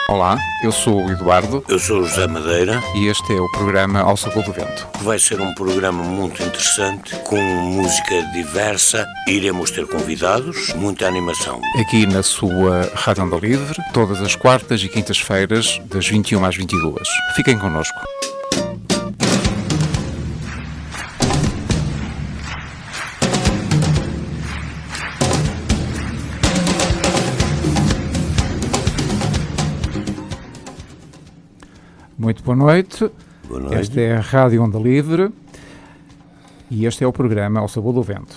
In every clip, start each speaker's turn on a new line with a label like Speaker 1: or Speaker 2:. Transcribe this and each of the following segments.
Speaker 1: Olá, eu sou o Eduardo.
Speaker 2: Eu sou o José Madeira.
Speaker 1: E este é o programa Ao Sabor do Vento.
Speaker 2: Vai ser um programa muito interessante, com música diversa. Iremos ter convidados, muita animação.
Speaker 1: Aqui na sua Rádio Onda Livre, todas as quartas e quintas-feiras, das 21 às 22. Fiquem connosco. Muito boa noite.
Speaker 2: Boa noite.
Speaker 1: Esta é a Rádio Onda Livre e este é o programa Ao Sabor do Vento.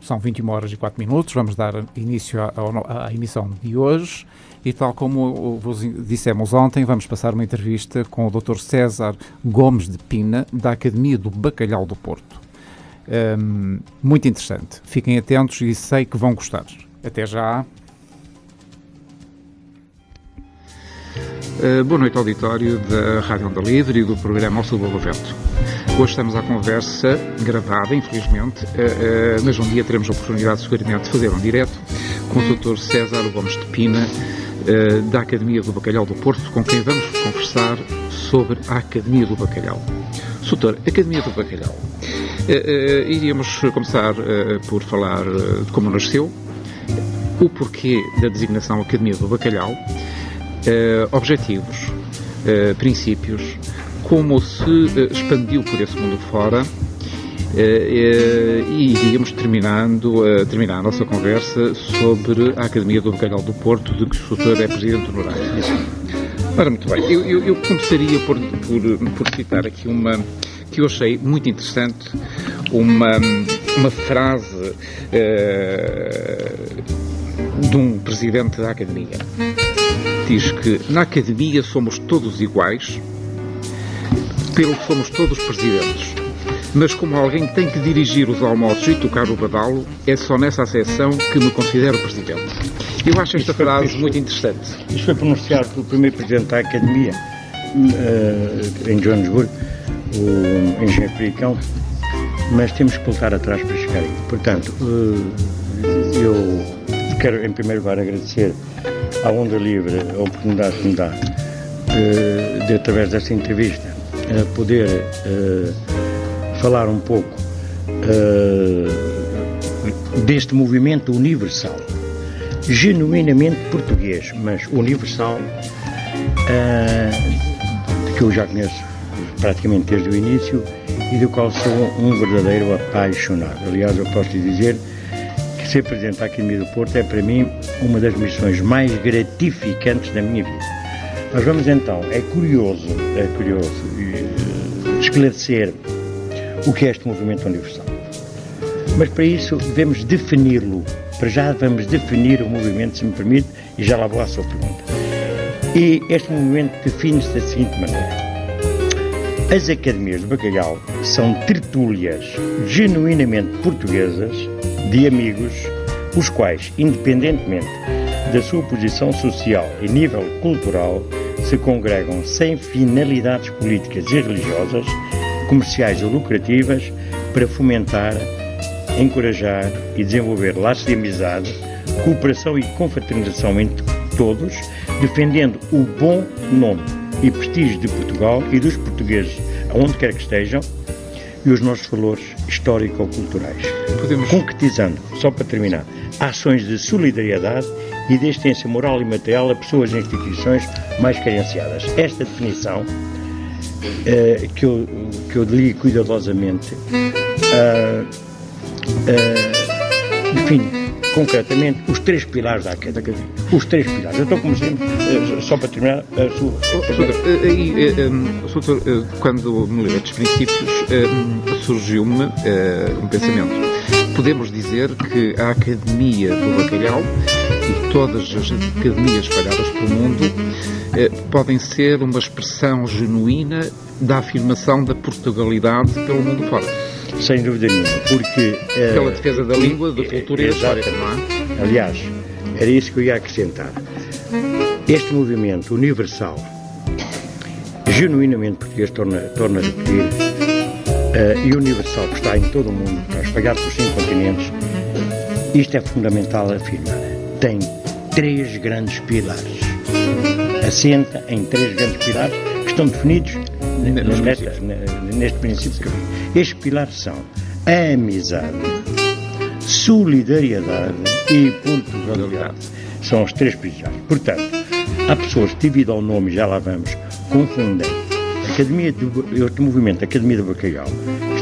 Speaker 1: São 21 horas e 4 minutos, vamos dar início à emissão de hoje e, tal como vos dissemos ontem, vamos passar uma entrevista com o Dr. César Gomes de Pina, da Academia do Bacalhau do Porto. Muito interessante. Fiquem atentos e sei que vão gostar. Até já. Boa noite, auditório da Rádio Onda Livre e do programa Ao Sabor do Vento. Hoje estamos à conversa gravada, infelizmente, mas um dia teremos a oportunidade seguramente de fazer um direto com o Dr. César Gomes de Pina, da Academia do Bacalhau do Porto, com quem vamos conversar sobre a Academia do Bacalhau. Doutor, Academia do Bacalhau. Iríamos começar por falar de como nasceu, o porquê da designação Academia do Bacalhau, objetivos, princípios, como se expandiu por esse mundo fora, e iríamos terminar a nossa conversa sobre a Academia do Bacalhau do Porto, de que o Sr. é Presidente honorário. Ora, muito bem, eu começaria por citar aqui uma que eu achei muito interessante, uma frase de um Presidente da Academia. Diz que na Academia somos todos iguais, pelo que somos todos presidentes. Mas como alguém tem que dirigir os almoços e tocar o badalo, é só nessa acessão que me considero presidente. Eu acho esta frase muito interessante.
Speaker 3: Isto foi pronunciado pelo primeiro presidente da Academia, em Joanesburgo, o engenheiro Pericão, mas temos que voltar atrás para chegar aí. Portanto, eu quero em primeiro lugar agradecer à Onda Livre a oportunidade que me dá de, através desta entrevista, poder falar um pouco deste movimento universal, genuinamente português, mas universal, que eu já conheço praticamente desde o início e do qual sou um verdadeiro apaixonado. Aliás, eu posso lhe dizer que ser Presidente da Academia do Porto é para mim uma das missões mais gratificantes da minha vida. Mas vamos então, é curioso esclarecer o que é este movimento universal. Mas para isso devemos defini-lo. Para já vamos definir o movimento, se me permite, e já lá vou à sua pergunta. E este movimento define-se da seguinte maneira. As Academias de Bacalhau são tertúlias genuinamente portuguesas de amigos, os quais, independentemente da sua posição social e nível cultural, se congregam sem finalidades políticas e religiosas, comerciais ou lucrativas, para fomentar, encorajar e desenvolver laços de amizade, cooperação e confraternização entre todos, defendendo o bom nome e prestígio de Portugal e dos portugueses, aonde quer que estejam, e os nossos valores histórico-culturais. Concretizando, só para terminar, ações de solidariedade e de assistência moral e material a pessoas e instituições mais carenciadas. Esta definição, que eu li cuidadosamente, define concretamente os três pilares da Academia. Os três pilares. Eu estou como sempre, só para terminar, a sua...
Speaker 1: Quando me leu estes princípios, surgiu-me um pensamento. Podemos dizer que a Academia do Bacalhau e todas as academias espalhadas pelo mundo podem ser uma expressão genuína da afirmação da Portugalidade pelo mundo fora.
Speaker 3: Sem dúvida nenhuma, porque...
Speaker 1: pela defesa da língua, da cultura e da história, não é?
Speaker 3: Aliás, era isso que eu ia acrescentar. Este movimento universal, genuinamente português, torna a repetir, e universal, que está em todo o mundo, está espalhado por 5 continentes, isto é fundamental afirmar. Tem 3 grandes pilares. assenta em 3 grandes pilares que estão definidos neste princípio. Estes pilares são a amizade, solidariedade e portugalidade. São os 3 pilares. Portanto, há pessoas que, devido ao nome, já lá vamos, confundem este movimento Academia do Bacalhau.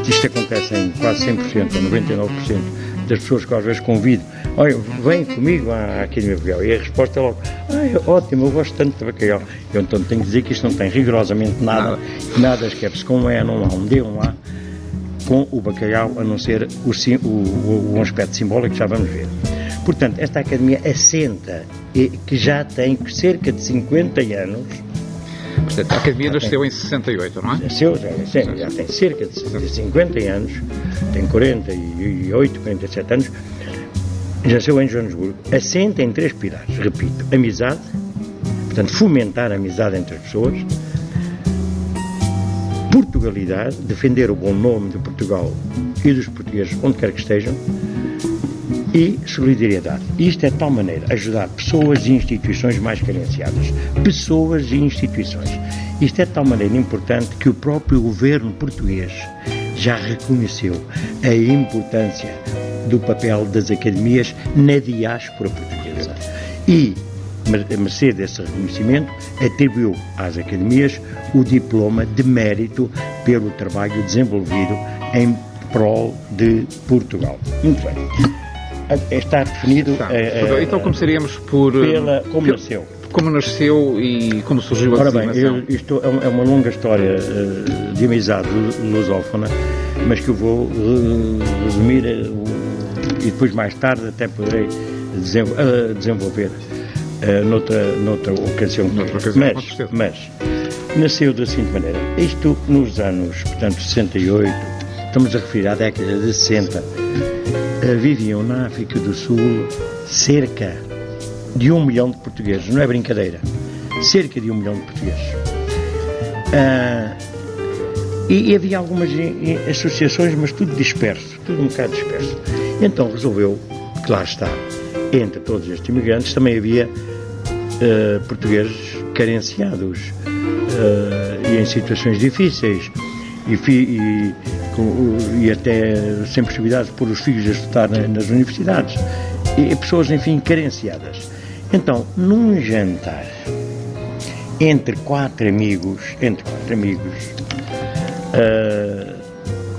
Speaker 3: Isto acontece em quase 100% ou 99% das pessoas que às vezes convido. Olha, vem comigo à Academia do Bacalhau. E a resposta é logo, é ótimo, eu gosto tanto de bacalhau. Eu então tenho que dizer que isto não tem rigorosamente nada esquece-se com um E, não há um D, um A, com o bacalhau, a não ser o aspecto simbólico que já vamos ver. Portanto, esta Academia assenta, que já tem cerca de 50 anos.
Speaker 1: Portanto, a Academia nasceu em 68, não é?
Speaker 3: Já tem cerca de 50 anos, tem 48, 47 anos, já nasceu em Joanesburgo, assenta em 3 pilares, repito, amizade, portanto, fomentar a amizade entre as pessoas, portugalidade, defender o bom nome de Portugal e dos portugueses onde quer que estejam, e solidariedade. Isto é de tal maneira ajudar pessoas e instituições mais carenciadas. Pessoas e instituições. Isto é de tal maneira importante que o próprio governo português já reconheceu a importância do papel das academias na diáspora portuguesa. E, a mercê desse reconhecimento, atribuiu às academias o diploma de mérito pelo trabalho desenvolvido em prol de Portugal. Muito bem. Está definido.
Speaker 1: Então começaríamos por.
Speaker 3: Como nasceu.
Speaker 1: Como nasceu e como surgiu a designação.
Speaker 3: Isto é uma longa história de amizade lusófona, mas que eu vou resumir e depois mais tarde até poderei desenvolver noutra ocasião. Mas nasceu da seguinte maneira. Isto nos anos, portanto, 68, estamos a referir à década de 60. Viviam na África do Sul cerca de 1 milhão de portugueses, não é brincadeira, cerca de 1 milhão de portugueses. E havia algumas associações, mas tudo disperso, tudo um bocado disperso. Então resolveu, que lá está, entre todos estes imigrantes, também havia portugueses carenciados e em situações difíceis, e até sem possibilidade de pôr os filhos a estudar nas universidades, e pessoas, enfim, carenciadas. Então, num jantar entre quatro amigos,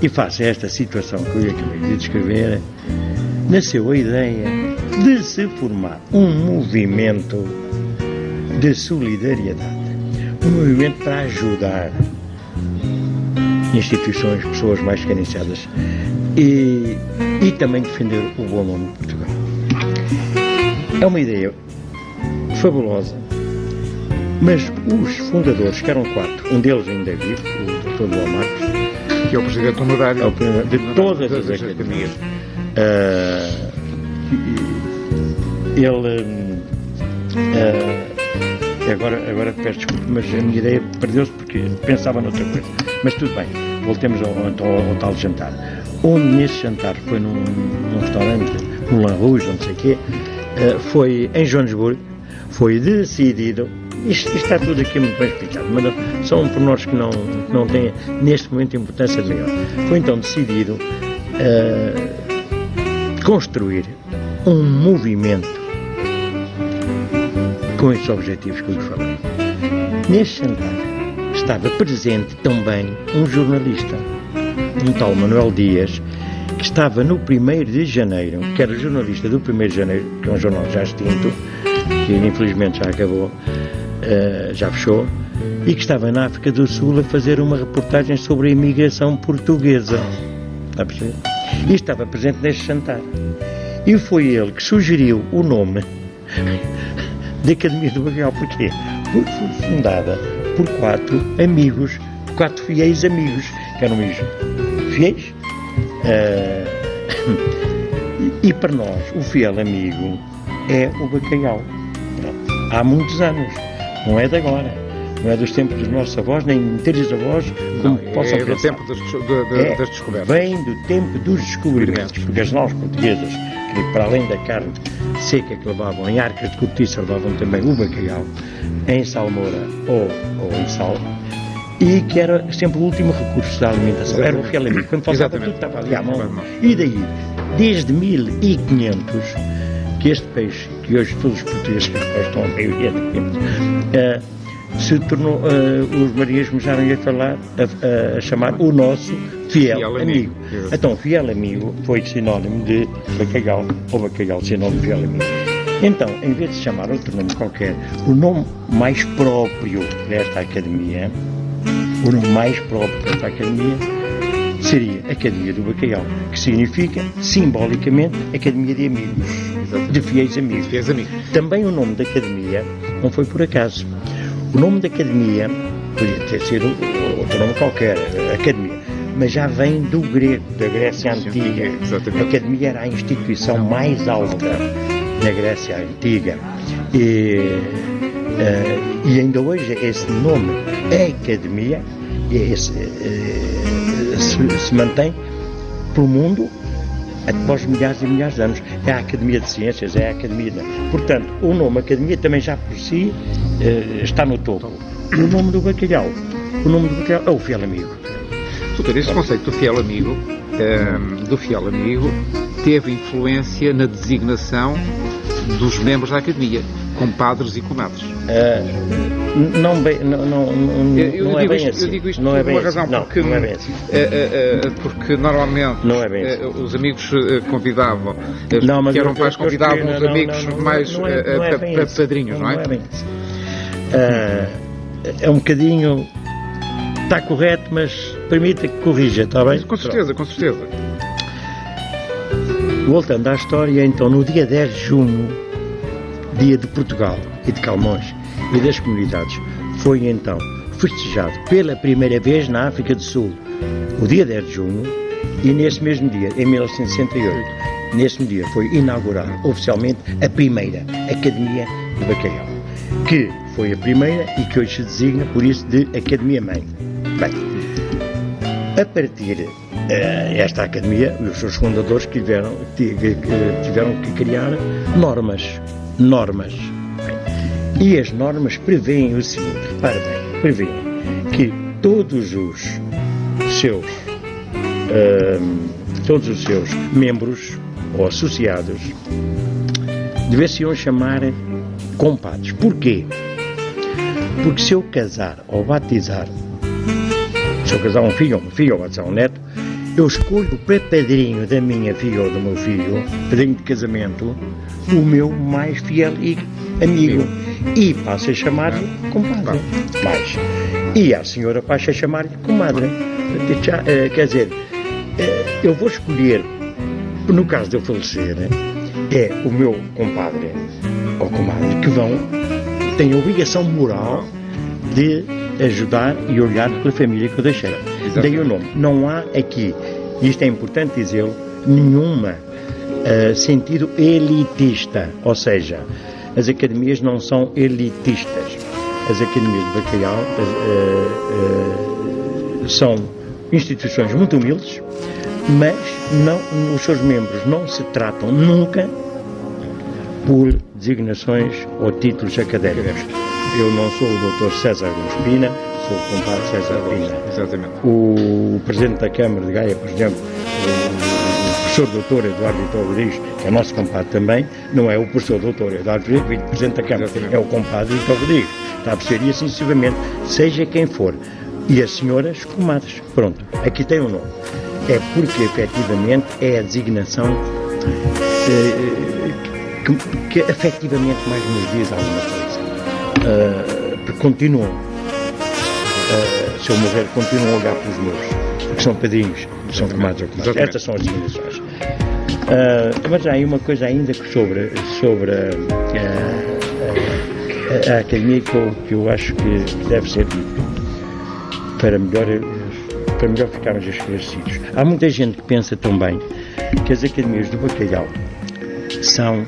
Speaker 3: e face a esta situação que eu acabei de descrever, nasceu a ideia de se formar um movimento de solidariedade, um movimento para ajudar instituições, pessoas mais carenciadas e também defender o bom nome de Portugal. É uma ideia fabulosa, mas os fundadores, que eram 4, um deles ainda é vivo, o Dr. João Marcos,
Speaker 1: que é o presidente honorário
Speaker 3: de todas as academias, agora peço desculpa, mas a minha ideia perdeu-se porque pensava noutra coisa. Mas tudo bem, voltemos ao tal jantar. Onde nesse jantar foi num restaurante, no Lan Rouge, não sei o quê, foi em Joanesburgo, foi decidido, isto está tudo aqui muito bem explicado, mas são pormenores que não têm neste momento importância maior. Foi então decidido construir um movimento com estes objetivos que eu lhe falei. Neste jantar estava presente também um jornalista, um tal Manuel Dias, que estava no 1º de janeiro, que era jornalista do 1º de janeiro, que é um jornal já extinto, que infelizmente já acabou, já fechou, e que estava na África do Sul a fazer uma reportagem sobre a imigração portuguesa. Está a perceber? E estava presente neste jantar. E foi ele que sugeriu o nome da Academia do Bacalhau. Porquê? Porque foi fundada por 4 amigos, 4 fiéis amigos, que eram amigos fiéis. E para nós, o fiel amigo é o bacalhau. Há muitos anos, não é de agora, não é dos tempos dos nossos avós, nem teres avós, como possam pensar.
Speaker 1: É do tempo das descobertas.
Speaker 3: Vem do tempo dos descobrimentos, porque as naus portuguesas, referi, para além da carne seca que levavam, em arcas de cortiça levavam também o bacalhau, em salmoura ou em sal, e que era sempre o último recurso da alimentação. Exatamente. Era o fiel amigo. Quando faltava tudo, estava ali à mão. E daí, desde 1500, que este peixe, que hoje todos os portugueses gostam a maioria do tempo, se tornou, os marinheiros começaram a falar, a chamar o nosso fiel amigo. Então, fiel amigo foi sinónimo de bacalhau, ou bacalhau sinónimo de fiel amigo. Então, em vez de chamar outro nome qualquer, o nome mais próprio desta academia, seria Academia do Bacalhau, que significa, simbolicamente, Academia de Amigos, de fiéis amigos. Também o nome da academia não foi por acaso. O nome da academia podia ter sido outro nome qualquer, academia, mas já vem do grego, da Grécia Antiga. A academia era a instituição mais alta na Grécia Antiga. E ainda hoje esse nome, academia, se mantém pelo mundo após milhares e milhares de anos. É a Academia de Ciências, é a Academia de... Portanto, o nome Academia também já por si está no topo. O nome do bacalhau é o fiel amigo.
Speaker 1: Doutor, esse conceito do fiel amigo teve influência na designação dos membros da Academia, compadres e comadres.
Speaker 3: Não é bem assim.
Speaker 1: Eu digo isto por uma razão, porque,
Speaker 3: não é bem assim.
Speaker 1: Porque normalmente
Speaker 3: não é bem assim.
Speaker 1: Os amigos convidavam, que eram pais convidavam os amigos mais para padrinhos, não é?
Speaker 3: Não é bem assim. É um bocadinho... Está correto, mas permita que corrija, está bem?
Speaker 1: Com certeza.
Speaker 3: Voltando à história, então, no dia 10 de junho, dia de Portugal e de Calmões e das comunidades, foi então festejado pela primeira vez na África do Sul, o dia 10 de junho, e nesse mesmo dia, em 1968, nesse dia foi inaugurada oficialmente a primeira Academia de Bacalhau, que foi a primeira e que hoje se designa, por isso, de Academia Mãe. Bem, a partir esta academia, os seus fundadores tiveram que criar normas. Bem, e as normas prevêem o seguinte, repare bem, prevêem que todos os seus membros ou associados deveriam chamar compadres. Porquê? Porque se eu casar ou batizar, um filho ou uma filha ou batizar um neto, eu escolho para padrinho da minha filha ou do meu filho, padrinho de casamento, o meu mais fiel amigo. E passo a chamar-lhe compadre. E a senhora passa a chamar-lhe comadre. Quer dizer, eu vou escolher, no caso de eu falecer, é o meu compadre ou comadre que têm a obrigação moral de ajudar e olhar pela família que eu deixei. Daí o nome. Não há aqui, isto é importante dizê-lo, nenhuma sentido elitista, ou seja, as academias não são elitistas. As academias de bacalhau são instituições muito humildes, mas os seus membros não se tratam nunca por designações ou títulos académicos. Eu não sou o Dr. César Espina, sou o compadre César Espina.
Speaker 1: Exatamente.
Speaker 3: O Presidente da Câmara de Gaia, por exemplo, o professor Dr. Eduardo Vitor Rodrigues, que é nosso compadre também, não é o professor Dr. Eduardo Rodrigues, Presidente da Câmara, é o compadre Vitor Rodrigues. Está a perceber? E assim sucessivamente, seja quem for. E as senhoras comadres. Pronto, aqui tem um nome. É porque, efetivamente, é a designação que efetivamente mais nos diz alguma coisa. Porque continuam, se eu morrer, continuam a olhar pelos meus, que são padrinhos, que são comadres ou comadres. Estas são as designações. Mas há aí uma coisa ainda sobre a academia que eu acho que deve ser dito para melhor ficarmos esclarecidos. Há muita gente que pensa também que as academias do bacalhau são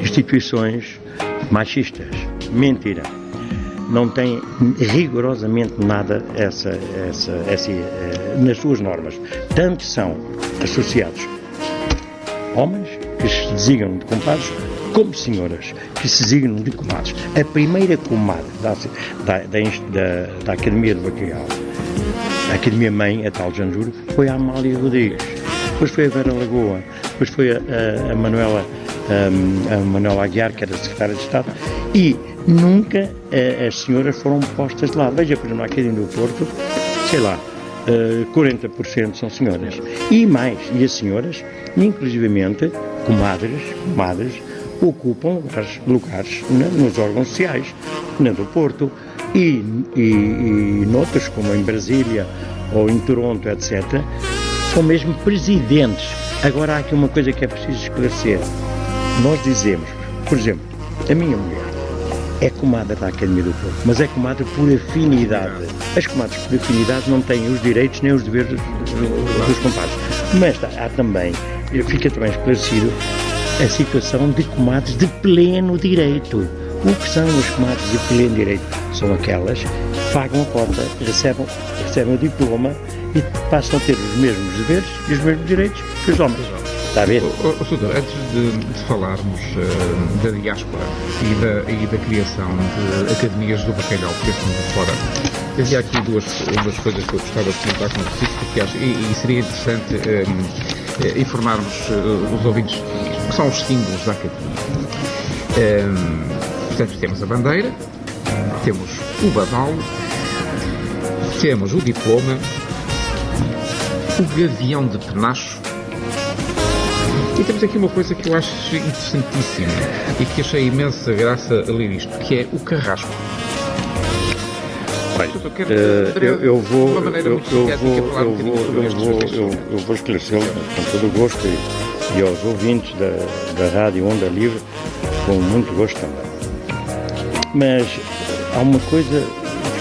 Speaker 3: instituições machistas. Mentira. Não tem rigorosamente nada essa nas suas normas. Tanto são associados homens que se designam de compadres, como senhoras que se designam de comadres. A primeira comadre da Academia de Bacalhau, a Academia Mãe, a tal Janjuro, foi a Amália Rodrigues, depois foi a Vera Lagoa, depois foi a Manuela Aguiar, que era secretária de Estado, e nunca as senhoras foram postas de lado. Veja, por exemplo, na Academia do Porto, sei lá, 40% são senhoras. E mais, e as senhoras, inclusivamente, comadres, ocupam lugares nos órgãos sociais, na do Porto, e noutros, como em Brasília ou em Toronto, etc., são mesmo presidentes. Agora há aqui uma coisa que é preciso esclarecer. Nós dizemos, por exemplo, a minha mulher é comadre da Academia do Porto, mas é comadre por afinidade. As comadres por afinidade não têm os direitos nem os deveres dos compadres. Mas há também, fica também esclarecido, a situação de comadres de pleno direito. O que são as comadres de pleno direito? São aquelas que pagam a cota, recebem o diploma e passam a ter os mesmos deveres e os mesmos direitos que os homens. Está a ver?
Speaker 1: Soutor, antes de falarmos da diáspora e da criação de academias do bacalhau por este mundo fora, havia aqui duas coisas que eu gostava de comentar consigo, porque acho, e seria interessante informarmos os ouvintes que são os símbolos da academia. Portanto, temos a bandeira, temos o badalo, temos o diploma, o gavião de penacho, e temos aqui uma coisa que eu acho interessantíssima e que achei imensa graça a ler isto, que é o carrasco.
Speaker 3: Eu vou esclarecê-lo com todo o gosto e aos ouvintes da Rádio Onda Livre com muito gosto também. Mas há uma coisa,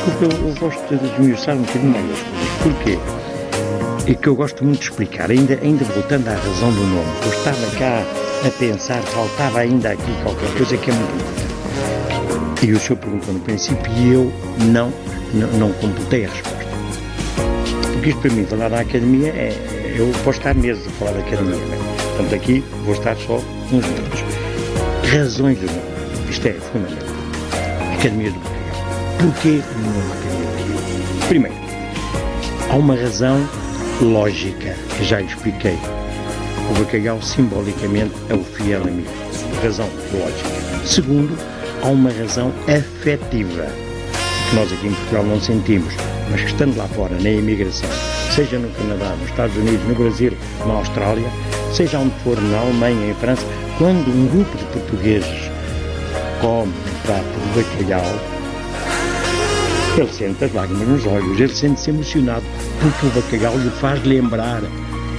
Speaker 3: desculpe, eu gosto de desmiuçar um bocadinho mais as coisas. Porquê? E que eu gosto muito de explicar, ainda voltando à razão do nome. Eu estava cá a pensar, faltava ainda aqui qualquer coisa que é muito importante. E o senhor perguntou no princípio e eu não completei a resposta. Porque isto para mim, falar da academia, eu posso estar meses a falar da academia. Portanto, aqui vou estar só uns minutos. Razões do nome. Isto é fundamental. Academia do Bacalhau. Porquê o nome Academia do Bacalhau? Primeiro, há uma razão lógica, que já expliquei. O bacalhau simbolicamente é o fiel amigo. Razão lógica. Segundo, há uma razão afetiva, que nós aqui em Portugal não sentimos, mas que estando lá fora, na imigração, seja no Canadá, nos Estados Unidos, no Brasil, na Austrália, seja onde for, na Alemanha, em França, quando um grupo de portugueses come um prato de bacalhau, ele sente as lágrimas nos olhos, ele sente-se emocionado, porque o bacalhau lhe faz lembrar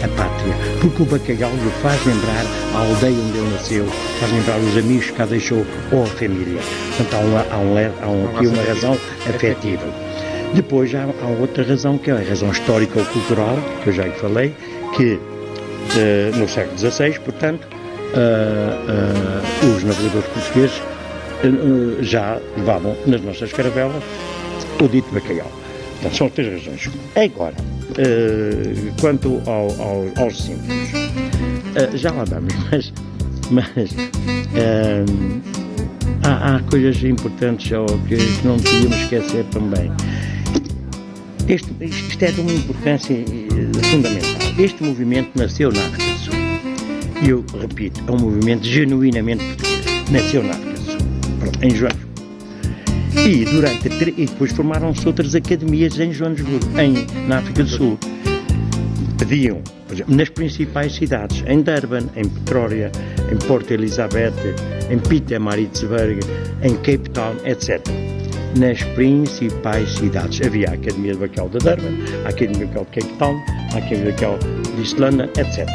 Speaker 3: a pátria, porque o bacalhau lhe faz lembrar a aldeia onde ele nasceu, faz lembrar os amigos que cá deixou ou a família. Portanto, há aqui uma razão afetiva. Depois há outra razão, que é a razão histórica ou cultural, que eu já lhe falei, que no século XVI, portanto, os navegadores portugueses já levavam nas nossas caravelas o dito bacalhau. Portanto, são as três razões. Agora, quanto aos símbolos, já lá vamos, mas há coisas importantes que não podíamos esquecer também. Isto é de uma importância fundamental. Este movimento nasceu na África do Sul. E eu repito, é um movimento genuinamente português. Nasceu na África do Sul, em Joanesburgo. E depois formaram-se outras academias em Joanesburgo, na África do Sul. Pediam, por exemplo, nas principais cidades, em Durban, em Pretoria, em Port Elizabeth, em Pietermaritzburg, em Cape Town, etc. Nas principais cidades havia a Academia de Bacalhau de Durban, a Academia de Bacalhau de Cape Town, a Academia de Bacalhau de East London, etc.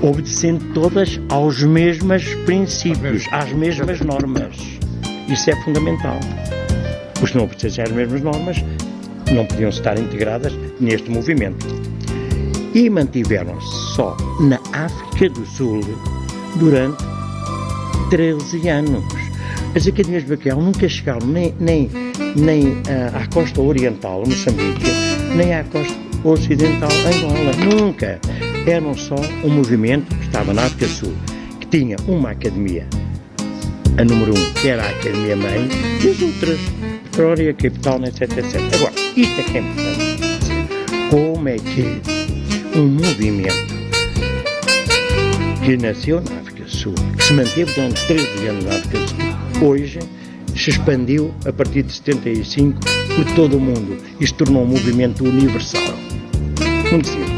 Speaker 3: Obedecendo todas aos mesmos princípios, às mesmas normas. Isso é fundamental. Porque se não obedecessem às mesmas normas, não podiam estar integradas neste movimento. E mantiveram-se só na África do Sul durante 13 anos. As academias de bacalhau nunca chegaram nem à costa oriental, Moçambique, nem à costa ocidental, Angola. Nunca. eram só um movimento que estava na África do Sul, que tinha uma academia, a número 1, que era a Academia Mãe, e as outras, Vitória, Cape Town, etc, etc. Agora, isto é que é importante. Como é que um movimento que nasceu na África do Sul, que se manteve durante 13 anos na África do Sul, hoje se expandiu a partir de 75 por todo o mundo e se tornou um movimento universal. Muito simples.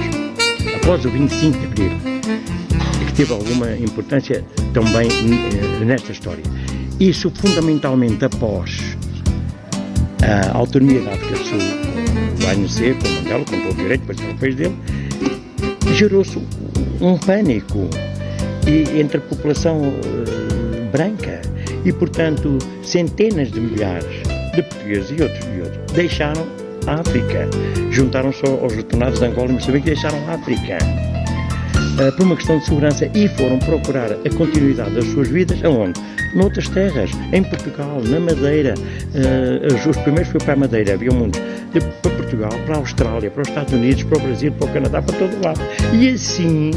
Speaker 3: Após o 25 de Abril, que teve alguma importância também nesta história. Isso fundamentalmente após a autonomia da África do Sul, o ANC, com o Mandela, com todo o direito, para ser o país dele, gerou-se um pânico entre a população branca e, portanto, centenas de milhares de portugueses e outros deixaram a África. Juntaram-se aos retornados de Angola e Moçambique e deixaram a África por uma questão de segurança e foram procurar a continuidade das suas vidas aonde? Noutras terras, em Portugal, na Madeira. Os primeiros foi para a Madeira, havia muitos, para Portugal, para a Austrália, para os Estados Unidos, para o Brasil, para o Canadá, para todo lado. E assim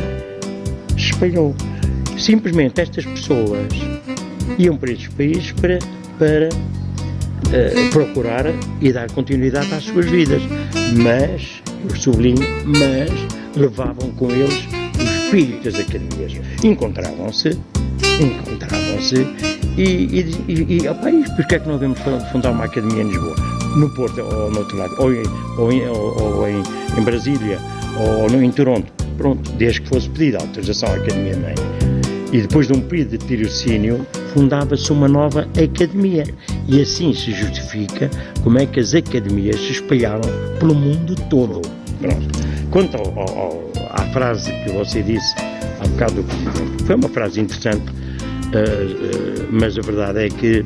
Speaker 3: se espalhou. Simplesmente estas pessoas iam para estes países para procurar e dar continuidade às suas vidas. Mas, eu sublinho, levavam com eles o espírito das academias. Encontravam-se e ao país, porque é que não devemos fundar uma academia em Lisboa, no Porto ou no outro lado, ou em Brasília, ou em Toronto, pronto, desde que fosse pedida a autorização à Academia Mãe. E depois de um período de tirocínio, fundava-se uma nova academia. E assim se justifica como é que as academias se espalharam pelo mundo todo. Pronto. Quanto à frase que você disse há bocado do Presidente, foi uma frase interessante, mas a verdade é que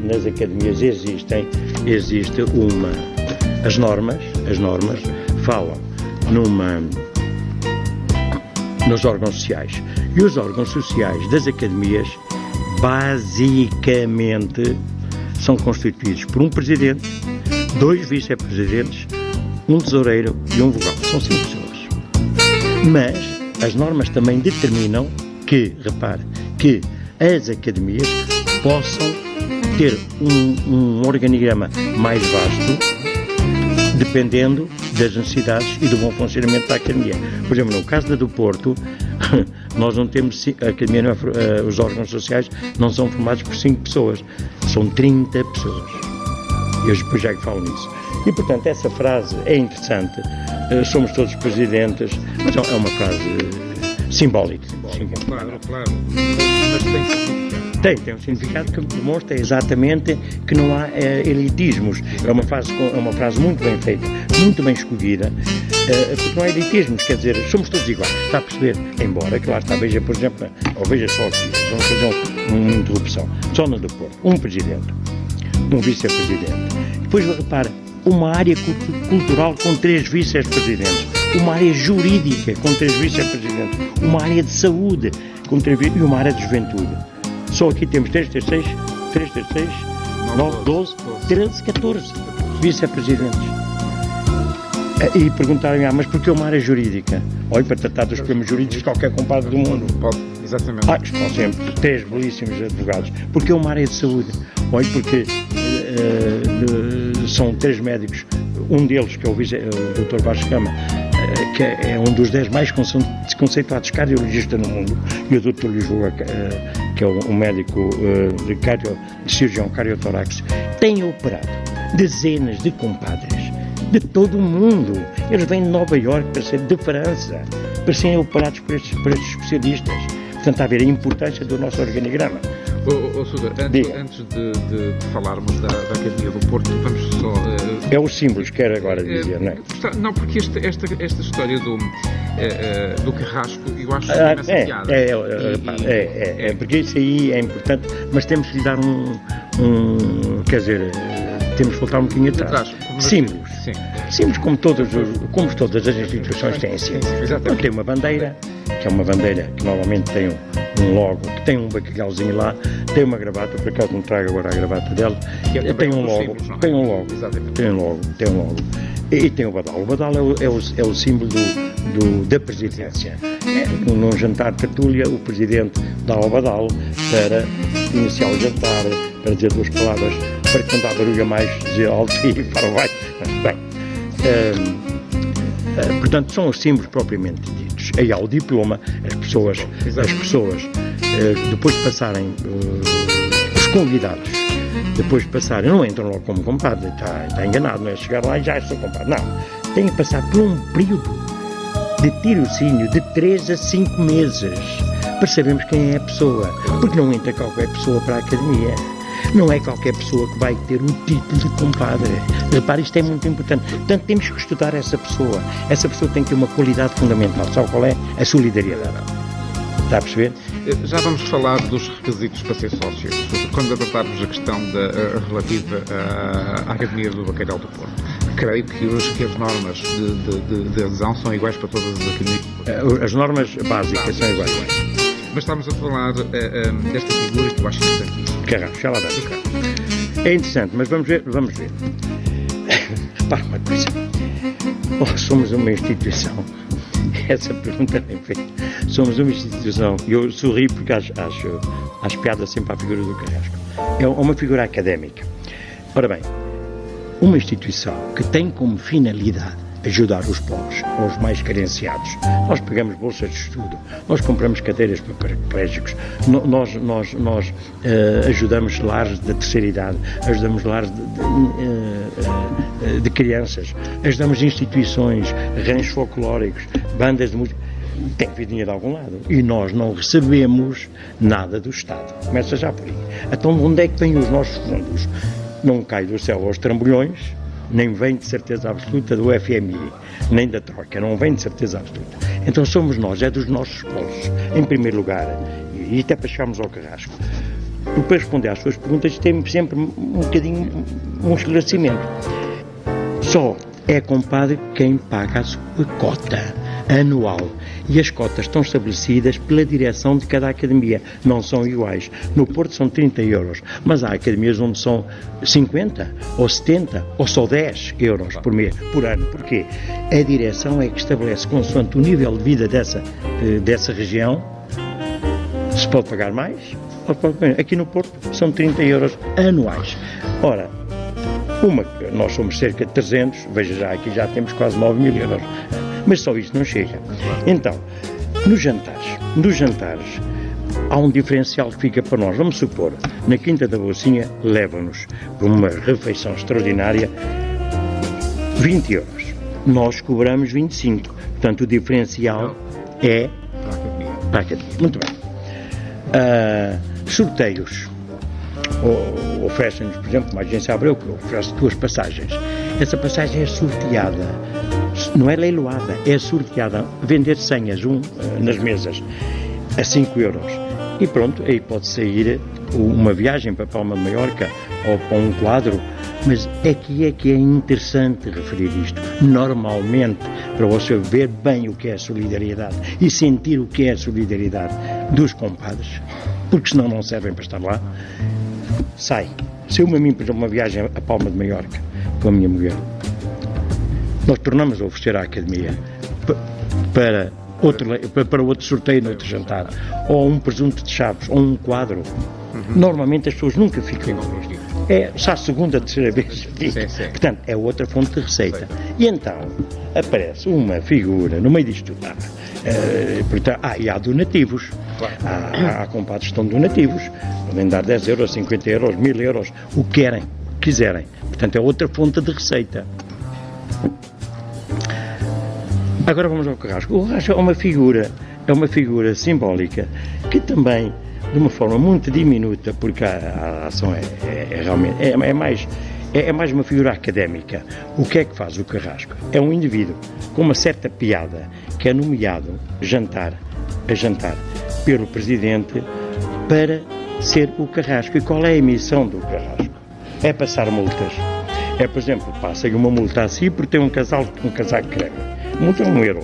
Speaker 3: nas academias existe as normas falam nos órgãos sociais. E os órgãos sociais das academias, basicamente, são constituídos por um presidente, 2 vice-presidentes, um tesoureiro e um vogal. São 5 pessoas. Mas as normas também determinam que, repare, que as academias possam ter um organigrama mais vasto, dependendo das necessidades e do bom funcionamento da academia. Por exemplo, no caso da do Porto, nós não temos, a academia não é, os órgãos sociais não são formados por 5 pessoas, são 30 pessoas. Eu depois já falo nisso. E, portanto, essa frase é interessante. Somos todos presidentes, mas é uma frase simbólica.
Speaker 1: Claro. Mas
Speaker 3: tem um significado que demonstra exatamente que não há elitismos. É uma frase muito bem feita, muito bem escolhida, porque não há elitismos, quer dizer, somos todos iguais, está a perceber? Embora, claro, está, veja, por exemplo, ou veja só aqui, vamos fazer uma interrupção, só na do Porto, um presidente, um vice-presidente, depois repara, uma área cultural com 3 vice-presidentes, uma área jurídica com 3 vice-presidentes, uma área de saúde com 3 e uma área de juventude. Só aqui temos 3 terceiros, 9, 12, 13, 14 vice-presidentes. E perguntaram-me, mas porquê uma área jurídica? Olha, para tratar dos problemas jurídicos de qualquer compadre do mundo.
Speaker 1: Exatamente.
Speaker 3: Estão sempre 3 belíssimos advogados. Porquê uma área de saúde? Olha, porque são 3 médicos, um deles, que é o Dr. Vasco Gama, que é um dos 10 mais conceituados cardiologistas no mundo, e o Dr. Lisboa, que é um médico de cirurgião cardiotorácico, tem operado dezenas de compadres de todo o mundo. Eles vêm de Nova Iorque, de França, para serem operados por estes especialistas. Portanto, está a ver a importância do nosso organigrama.
Speaker 1: Sousa, antes de falarmos da Academia do Porto, vamos só...
Speaker 3: É os símbolos, quero agora dizer, não é?
Speaker 1: Não, porque esta história do Carrasco, eu acho que começa a piada.
Speaker 3: Porque isso aí é importante, mas temos que lhe dar quer dizer, temos que voltar um bocadinho atrás. Símbolos. Sim. Símbolos como todas as instituições têm símbolos. Então, tem uma bandeira, que é uma bandeira que normalmente tem um logo, que tem um bacalhauzinho lá, tem uma gravata, por acaso não trago agora a gravata dela, tem um logo. E tem o badalo. O badalo é o símbolo da presidência. Num jantar de tertúlia, o presidente dá ao badalo para iniciar o jantar, para dizer duas palavras, para que não dá barulho a mais, dizer alto e para baixo. Bem, portanto, são os símbolos propriamente ditos. Aí há o diploma, as pessoas depois de passarem, os convidados, depois de passarem, não entram logo como compadre, está enganado, não é chegar lá e já sou compadre, não. Tem que passar por um período de tirocínio de 3 a 5 meses para sabermos quem é a pessoa, porque não entra qualquer pessoa para a academia. Não é qualquer pessoa que vai ter o título de compadre. Repare, isto é muito importante. Portanto, temos que estudar essa pessoa. Essa pessoa tem que ter uma qualidade fundamental. Sabe qual é? A solidariedade. Está a perceber?
Speaker 1: Já vamos falar dos requisitos para ser sócio, quando abordarmos a questão relativa à Academia do Bacalhau do Porto. Creio que as normas de adesão são iguais para todas as academias.
Speaker 3: As normas básicas são iguais.
Speaker 1: Mas estamos a falar desta figura que eu acho interessantíssima.
Speaker 3: Carrasco, já lá vamos. É interessante, mas vamos ver. Para uma coisa. Somos uma instituição. Essa pergunta é feita. Somos uma instituição. Eu sorri porque acho piada sempre à figura do Carrasco. É uma figura académica. Ora bem, uma instituição que tem como finalidade ajudar os pobres, os mais carenciados. Nós pagamos bolsas de estudo, nós compramos cadeiras para paraplégicos, nós ajudamos lares da terceira idade, ajudamos lares de crianças, ajudamos instituições, ranchos folclóricos, bandas de música. Tem que vir dinheiro de algum lado. E nós não recebemos nada do Estado. Começa já por aí. Então, onde é que vêm os nossos fundos? Não cai do céu aos trambolhões, nem vem de certeza absoluta do FMI, nem da Troika, não vem de certeza absoluta. Então somos nós, é dos nossos bolsos, em primeiro lugar, e até para chegarmos ao Carrasco. Para responder às suas perguntas, temos sempre um bocadinho um esclarecimento. Só é compadre quem paga a sua cota anual. E as cotas estão estabelecidas pela direção de cada academia, não são iguais. No Porto são 30 euros, mas há academias onde são 50, ou 70, ou só 10 euros por mês, por ano. Porquê? A direção é que estabelece, consoante o nível de vida dessa região, se pode pagar mais, ou pode pagar menos. Aqui no Porto são 30 euros anuais. Ora, nós somos cerca de 300, veja já, aqui já temos quase 9 mil euros. Mas só isso não chega. Então, nos jantares, há um diferencial que fica para nós. Vamos supor, na Quinta da Bolsinha, levam-nos para uma refeição extraordinária 20 euros. Nós cobramos 25. Portanto, o diferencial é para a academia. Muito bem. Sorteios. Oferecem-nos, por exemplo, uma agência Abreu, que oferece 2 passagens. Essa passagem é sorteada. Não é leiloada, é sorteada. Vender senhas nas mesas a 5 euros. E pronto, aí pode sair uma viagem para Palma de Maiorca ou para um quadro. Mas aqui é que é interessante referir isto. Normalmente, para você ver bem o que é a solidariedade e sentir o que é a solidariedade dos compadres, porque senão não servem para estar lá, saiu-me a mim, por exemplo, uma viagem a Palma de Maiorca com a minha mulher. Nós tornamos a oferecer à academia para outro sorteio, no outro jantar, ou um presunto de chaves, ou um quadro. Normalmente as pessoas nunca ficam. É só a segunda, terceira vez. Portanto, é outra fonte de receita. E então, aparece uma figura no meio disto tudo. E há donativos. Há compadres que estão donativos. Podem dar 10 euros, 50 euros, 1000 euros, o que quiserem. Portanto, é outra fonte de receita. Agora vamos ao Carrasco. O Carrasco é uma figura simbólica que também, de uma forma muito diminuta, porque a ação realmente é mais uma figura académica. O que é que faz o Carrasco? É um indivíduo com uma certa piada que é nomeado a jantar pelo Presidente para ser o Carrasco. E qual é a missão do Carrasco? É passar multas. Por exemplo, passa uma multa assim porque tem um casaco creme. Multa é 1 euro.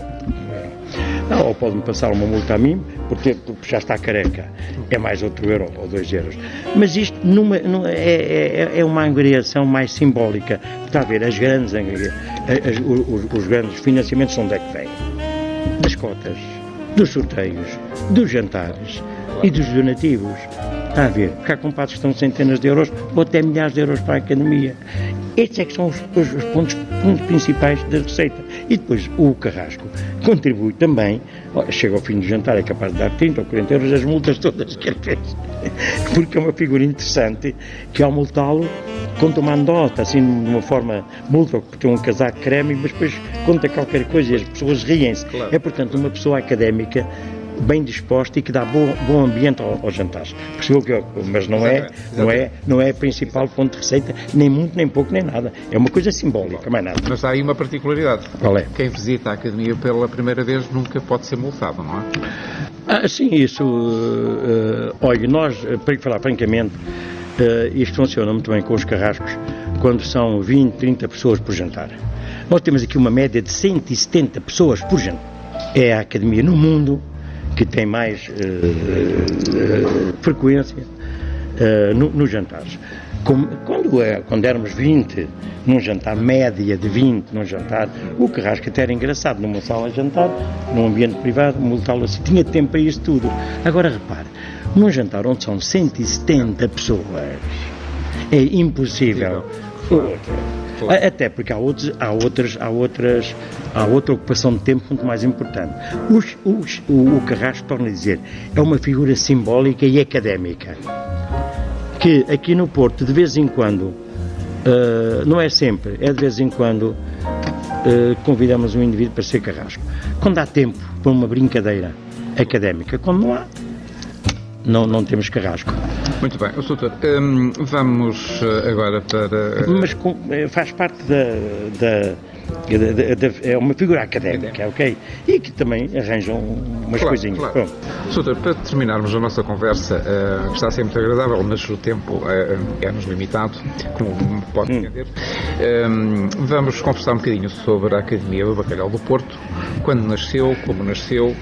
Speaker 3: Ou pode-me passar uma multa a mim, porque já está careca, é mais outro euro ou 2 euros. Mas isto é uma angariação mais simbólica. Está a ver, os grandes financiamentos onde é que vêm? Das cotas, dos sorteios, dos jantares e dos donativos. Está a ver, porque há compadres que estão centenas de euros ou até milhares de euros para a academia. Estes é que são os pontos principais da receita. E depois o Carrasco contribui também, chega ao fim do jantar, é capaz de dar 30 ou 40 euros as multas todas que ele fez. Porque é uma figura interessante que ao multá-lo conta uma anedota, assim, de uma forma multa, porque tem um casaco creme, mas depois conta qualquer coisa e as pessoas riem-se.
Speaker 1: Claro.
Speaker 3: É, portanto, uma pessoa académica bem disposta e que dá bom ambiente aos jantares. Percebeu que mas não é a principal fonte de receita, nem muito, nem pouco, nem nada. É uma coisa simbólica, mais nada.
Speaker 1: Mas há aí uma particularidade.
Speaker 3: Qual é?
Speaker 1: Quem visita a academia pela primeira vez nunca pode ser multado, não é?
Speaker 3: Sim, isso. Olha, nós, para falar francamente, isto funciona muito bem com os carrascos quando são 20, 30 pessoas por jantar. Nós temos aqui uma média de 170 pessoas por jantar. É a academia no mundo que tem mais frequência nos jantares. Quando éramos 20 num jantar, média de 20 num jantar, o Carrasco até era engraçado, numa sala de jantar, num ambiente privado, multá-lo assim, tinha tempo para isso tudo. Agora repare, num jantar onde são 170 pessoas, é impossível. Até porque há outra ocupação de tempo muito mais importante. O Carrasco, torna a dizer, é uma figura simbólica e académica, que aqui no Porto, de vez em quando, não é sempre, é de vez em quando, convidamos um indivíduo para ser Carrasco. Quando há tempo para uma brincadeira académica, quando não há, não temos Carrasco.
Speaker 1: Muito bem. Doutor, vamos agora para...
Speaker 3: Mas faz parte é uma figura académica, ok? E que também arranjam umas coisinhas.
Speaker 1: Claro. Doutor, para terminarmos a nossa conversa, que está a ser muito agradável, mas o tempo é-nos limitado, como pode entender, vamos conversar um bocadinho sobre a Academia do Bacalhau do Porto, quando nasceu, como nasceu,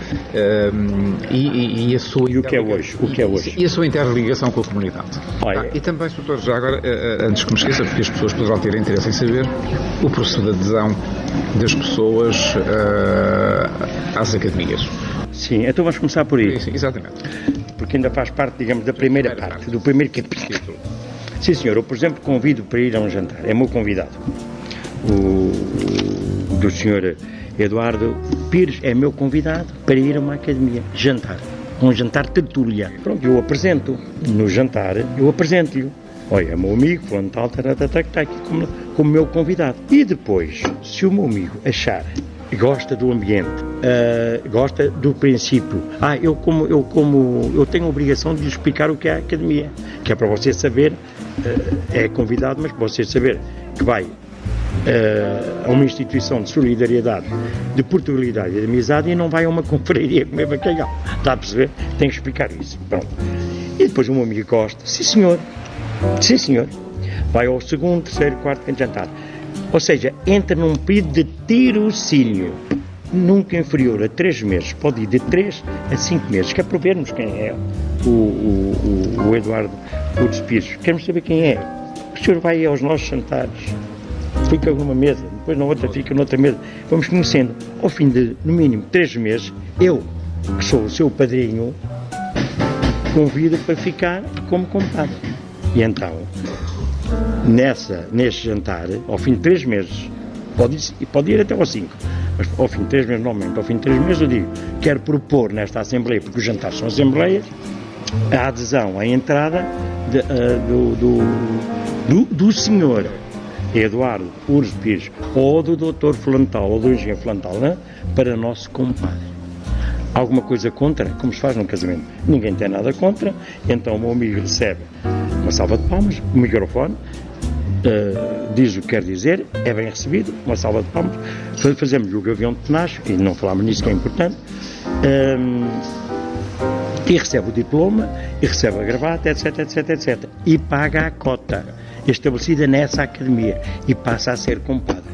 Speaker 1: e a sua...
Speaker 3: E o que é hoje?
Speaker 1: E a sua interligação com a comunidade. E também, doutor, já agora, antes que me esqueça, porque as pessoas poderão ter interesse em saber, o processo de adesão das pessoas às academias.
Speaker 3: Sim, então vamos começar por aí.
Speaker 1: Sim, exatamente. Porque
Speaker 3: ainda faz parte, digamos, da primeira parte, do primeiro capítulo. Sim, senhor, eu, por exemplo, convido para ir a um jantar, é meu convidado. Do senhor Eduardo Pires é meu convidado para ir a uma academia, jantar. Um jantar tertúlia. Pronto, eu apresento. No jantar, eu apresento-lhe. Olha, é meu amigo, fulano tal, está aqui como meu convidado. E depois, se o meu amigo achar que gosta do ambiente, gosta do princípio, eu tenho a obrigação de lhe explicar o que é a academia, que é para você saber, é convidado, mas para você saber que vai a uma instituição de solidariedade, de portugalidade e de amizade e não vai a uma confraria comer bacalhau. Está a perceber? Tem que explicar isso. Pronto. E depois o meu amigo gosta, sim senhor, vai ao segundo, terceiro, quarto, quinto jantar. Ou seja, entra num período de tirocínio, nunca inferior a 3 meses, pode ir de 3 a 5 meses, que é para vermos quem é o Eduardo Pires Pires. Queremos saber quem é. O senhor vai aos nossos jantares, fica numa mesa, depois na outra fica noutra mesa, vamos conhecendo. Ao fim de, no mínimo, 3 meses, eu, que sou o seu padrinho, convido para ficar como compadre. E então, neste jantar, ao fim de 3 meses, pode ir até aos 5, mas ao fim de 3 meses, normalmente, ao fim de 3 meses eu digo, quero propor nesta Assembleia, porque os jantares são Assembleias, a adesão à entrada do senhor Eduardo Pires Pires, ou do doutor Flantal, ou do engenheiro Flantal, para nosso compadre. Alguma coisa contra? Como se faz num casamento. Ninguém tem nada contra, então o meu amigo recebe uma salva de palmas, um microfone, diz o que quer dizer, é bem recebido, uma salva de palmas, fazemos o gavião de penacho, e não falámos nisso que é importante, e recebe o diploma, e recebe a gravata, etc. E paga a cota estabelecida nessa academia, e passa a ser compadre.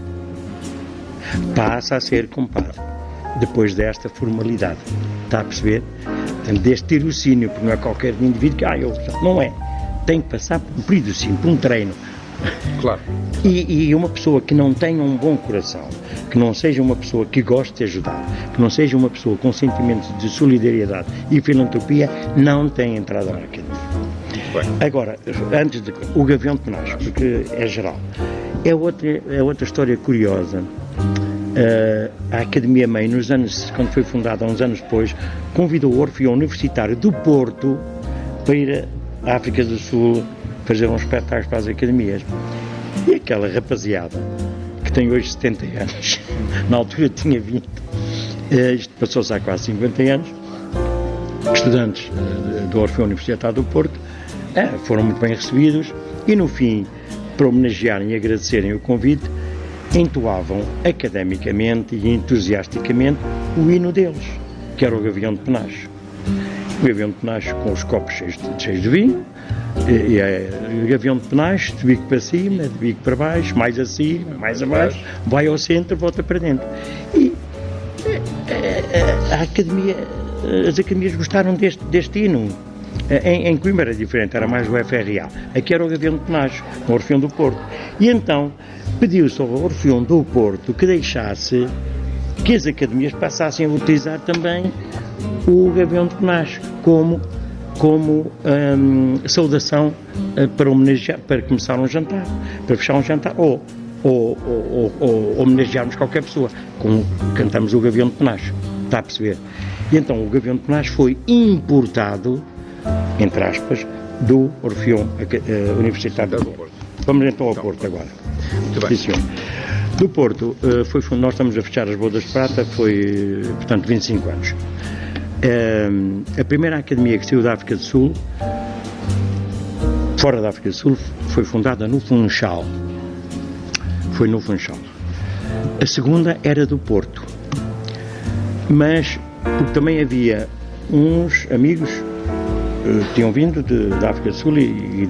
Speaker 3: depois desta formalidade. Está a perceber? Deste tirocínio, porque não é qualquer indivíduo que, não é. Tem que passar por um tirocínio, por um treino.
Speaker 1: Claro.
Speaker 3: E uma pessoa que não tenha um bom coração, que não seja uma pessoa que goste de ajudar, que não seja uma pessoa com sentimentos de solidariedade e filantropia, não tem entrada na academia. Agora, antes de o Gavião de Penachos, porque é geral, é outra história curiosa. A Academia Mãe, quando foi fundada uns anos depois, convidou o Orfeão Universitário do Porto para ir à África do Sul fazer uns espetáculos para as academias. E aquela rapaziada, que tem hoje 70 anos, na altura tinha 20, isto passou-se há quase 50 anos, estudantes do Orfeão Universitário do Porto, foram muito bem recebidos e, no fim, para homenagearem e agradecerem o convite, entoavam academicamente e entusiasticamente o hino deles, que era o Gavião de Penachos. O Gavião de Penachos com os copos cheios de vinho, e o Gavião de Penachos, de bico para cima, de bico para baixo, mais acima, mais abaixo, vai ao centro, volta para dentro. E as academias gostaram deste hino. Em Coimbra era diferente, era mais o FRA. Aqui era o Gavião de Penachos, o Orfeão do Porto. E então pediu-se ao Orfeão do Porto que deixasse que as academias passassem a utilizar também o Gavião de Penachos como saudação para homenagear, para começar um jantar, para fechar um jantar, ou homenagearmos qualquer pessoa, como cantamos o Gavião de Penachos. Está a perceber? E então o Gavião de Penachos foi importado, entre aspas, do Orfeão Universitário do Porto. Vamos então ao Porto agora.
Speaker 1: Muito bem.
Speaker 3: Sim, do Porto, nós estamos a fechar as bodas de prata, foi, portanto, 25 anos. A primeira academia que saiu da África do Sul, fora da África do Sul, foi fundada no Funchal. Foi no Funchal. A segunda era do Porto. Mas, porque também havia uns amigos que tinham vindo da África do Sul e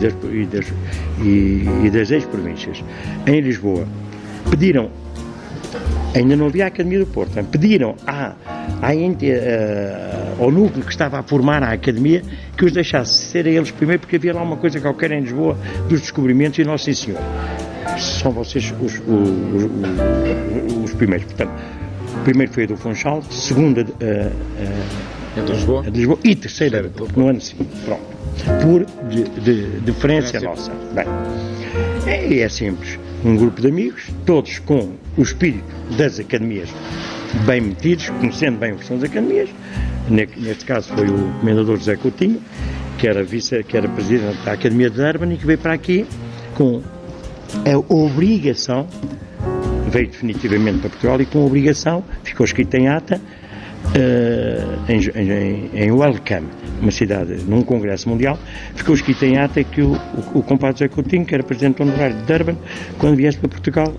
Speaker 3: das ex-províncias, em Lisboa, pediram, ainda não havia a Academia do Porto, pediram ao núcleo que estava a formar a Academia que os deixasse ser a eles primeiro, porque havia lá uma coisa qualquer em Lisboa dos descobrimentos e Nosso Sim Senhor. São vocês os primeiros. Portanto, o primeiro foi a do Funchal, segunda de Lisboa e terceira no ano seguinte. Pronto. Por diferença nossa. Bem, é simples. Um grupo de amigos, todos com o espírito das academias bem metidos, conhecendo bem o que são as academias. Neste caso foi o comendador José Coutinho, que era presidente da Academia de Durban e que veio para aqui com a obrigação, veio definitivamente para Portugal e com a obrigação, ficou escrito em ata, em Welcome, uma cidade, num congresso mundial, ficou escrito em ata que o compadre José Coutinho, que era presidente honorário de Durban, quando viesse para Portugal,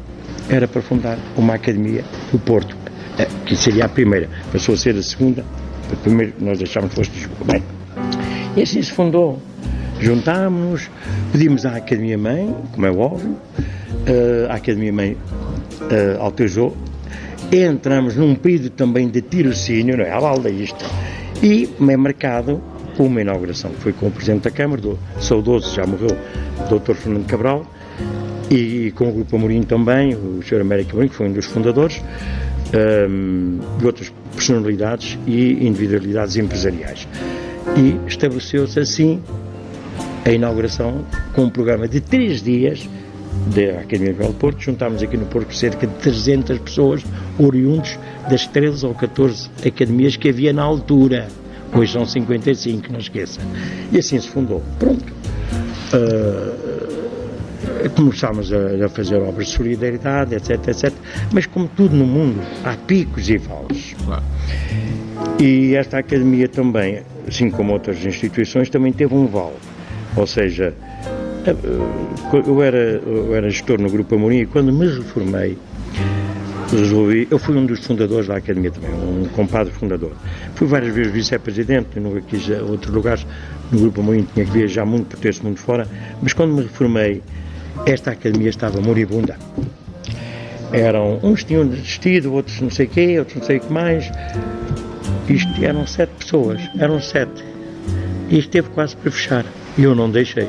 Speaker 3: era para fundar uma academia do Porto, que seria a primeira, passou a ser a segunda, a primeira nós deixámos fosse de Lisboa. Bem, e assim se fundou. Juntámos-nos, pedimos à Academia Mãe, como é óbvio, a Academia Mãe autorizou, entramos num período também de tirocínio, não é? À balda isto, e é marcado uma inauguração, que foi com o Presidente da Câmara, do saudoso, já morreu, Dr. Fernando Cabral, e com o Grupo Amorim também, o Sr. Américo Amorim, que foi um dos fundadores, de outras personalidades e individualidades empresariais. E estabeleceu-se assim a inauguração com um programa de 3 dias da Academia do Porto. Juntámos aqui no Porto cerca de 300 pessoas oriundos das 13 ou 14 academias que havia na altura. Hoje são 55, não esqueça. E assim se fundou. Pronto. Começámos a fazer obras de solidariedade, etc, etc. Mas como tudo no mundo, há picos e vales.
Speaker 1: Claro.
Speaker 3: E esta academia também, assim como outras instituições, também teve um vale. Ou seja, eu era gestor no Grupo Amorim e quando me reformei, eu fui um dos fundadores da Academia também, um compadre fundador. Fui várias vezes vice-presidente, nunca quis outros lugares, no Grupo Amorim tinha que viajar muito por ter-se muito fora, mas quando me reformei, esta Academia estava moribunda. uns tinham desistido, outros não sei o quê, outros não sei o que mais. Isto eram 7 pessoas, E isto teve quase para fechar. E eu não deixei.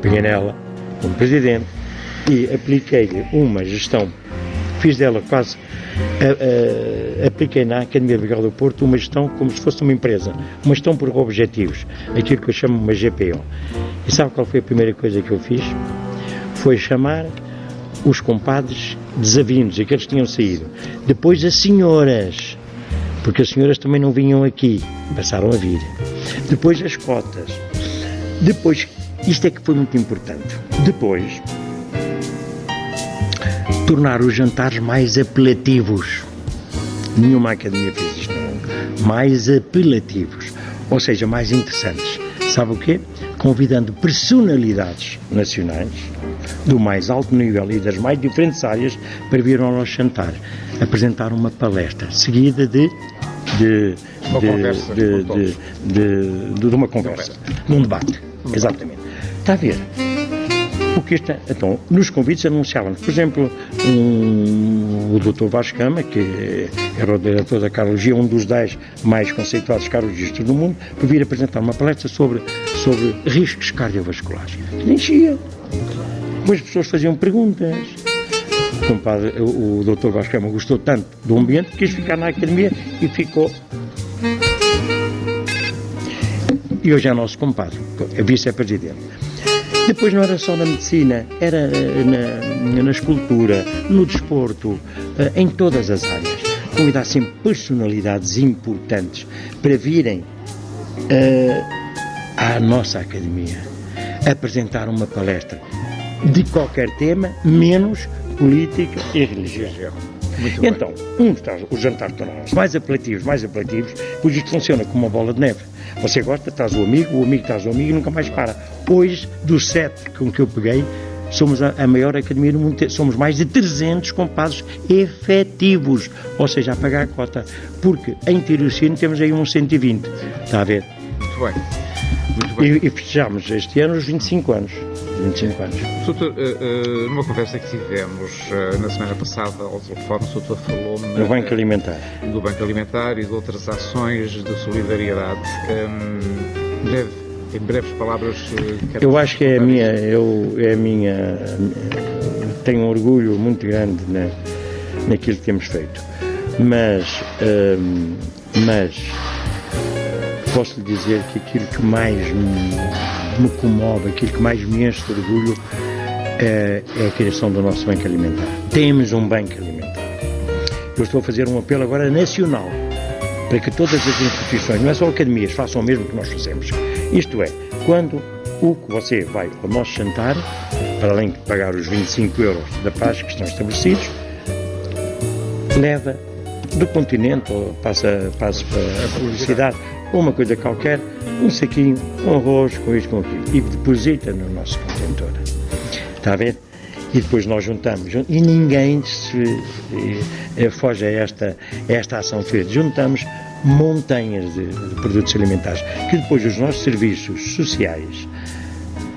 Speaker 3: Peguei nela, como presidente, e apliquei-lhe uma gestão. Fiz dela quase, apliquei na Academia de Miguel do Porto uma gestão como se fosse uma empresa. Uma gestão por objetivos. Aquilo que eu chamo uma GPO. E sabe qual foi a primeira coisa que eu fiz? Foi chamar os compadres desavindos, aqueles que tinham saído. Depois as senhoras, porque as senhoras também não vinham aqui, passaram a vir. Depois as cotas. Depois, isto é que foi muito importante. Depois, tornar os jantares mais apelativos. Nenhuma academia fez isto, não. Mais apelativos, ou seja, mais interessantes. Sabe o quê? Convidando personalidades nacionais do mais alto nível e das mais diferentes áreas para vir ao nosso jantar, apresentar uma palestra seguida de uma conversa, num debate, exatamente. Está a ver? Porque então, nos convites anunciávamos, por exemplo, o Dr. Vasco Gama, que era o diretor da cardiologia, um dos 10 mais conceituados cardiologistas do mundo, para vir apresentar uma palestra sobre riscos cardiovasculares. Enchia. Depois as pessoas faziam perguntas. O Dr. Vasco Gama gostou tanto do ambiente que quis ficar na academia e ficou. E hoje é nosso compadre, é vice-presidente. Depois não era só na medicina, era na escultura, no desporto, em todas as áreas. Convidar sempre personalidades importantes para virem à nossa academia apresentar uma palestra de qualquer tema, menos política e religião. Então, os jantares tornaram-se mais apelativos, pois isto funciona como uma bola de neve. Você gosta, traz o amigo traz o amigo e nunca mais para. Hoje, dos 7 com que eu peguei, somos a maior academia do mundo, somos mais de 300 compadres efetivos, ou seja, a pagar a cota, porque em tirocínio temos aí uns 120, está a ver?
Speaker 1: Muito bem.
Speaker 3: E festejamos este ano os 25 anos.
Speaker 1: Doutor, numa conversa que tivemos na semana passada ao telefone, o doutor falou-me
Speaker 3: do Banco
Speaker 1: Alimentar e de outras ações de solidariedade. Em breves palavras,
Speaker 3: eu acho que tenho um orgulho muito grande naquilo que temos feito, mas posso lhe dizer que aquilo que mais me comove, aquilo que mais me enche de orgulho é a criação do nosso Banco Alimentar. Temos um Banco Alimentar. Eu estou a fazer um apelo agora nacional para que todas as instituições, não é só academias, façam o mesmo que nós fazemos. Isto é, quando você vai ao nosso jantar, para além de pagar os 25 euros da praxe que estão estabelecidos, leva do continente, ou passa para a publicidade, ou uma coisa qualquer, um saquinho, um arroz, com isto, com aquilo, e deposita no nosso contentor. Está a ver? E depois nós juntamos, e ninguém foge a esta ação feita. Juntamos montanhas de produtos alimentares, que depois os nossos serviços sociais,